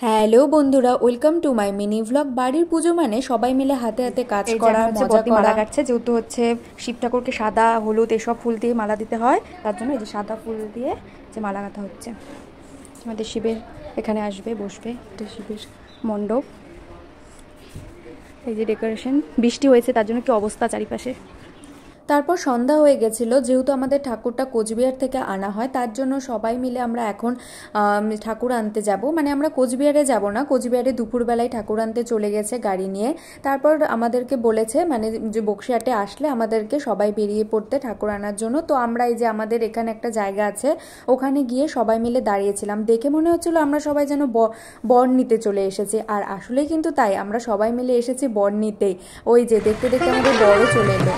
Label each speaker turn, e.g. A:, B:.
A: Hello বন্ধুরা, welcome to my mini vlog. বাড়ির পুজো মানে সবাই মিলে হাতে হাতে কাজ করা, মজা করা।
B: মালা কাটছে, যেহেতু হচ্ছে শিব ঠাকুরকে সাদা হলুদ এসব ফুল দিয়ে মালা দিতে হয়, তার জন্য এই যে সাদা ফুল দিয়ে যে মালা গাঁথা হচ্ছে। আমাদের শিবের এখানে আসবে, বসবে, এটা শিবের মণ্ডপ। এই যে ডেকোরেশন, বৃষ্টি হয়েছে তার জন্য কি অবস্থা চারিপাশে।
A: তারপর সন্ধ্যা হয়ে গেছিলো, যেহেতু আমাদের ঠাকুরটা কোচবিহার থেকে আনা হয়, তার জন্য সবাই মিলে আমরা এখন ঠাকুর আনতে যাব। মানে আমরা কোচবিহারে যাব না, কোচবিহারে দুপুরবেলায় ঠাকুর আনতে চলে গেছে গাড়ি নিয়ে। তারপর আমাদেরকে বলেছে মানে যে বক্সিহাটে আসলে আমাদেরকে সবাই বেরিয়ে পড়তে ঠাকুর আনার জন্য। তো আমরা এই যে আমাদের এখানে একটা জায়গা আছে, ওখানে গিয়ে সবাই মিলে দাঁড়িয়েছিলাম। দেখে মনে হচ্ছিল আমরা সবাই যেন বর নিতে চলে এসেছি, আর আসলেই কিন্তু তাই, আমরা সবাই মিলে এসেছি বর নিতেই। ওই যে দেখতে দেখতে আমাদের বরও চলে এলো।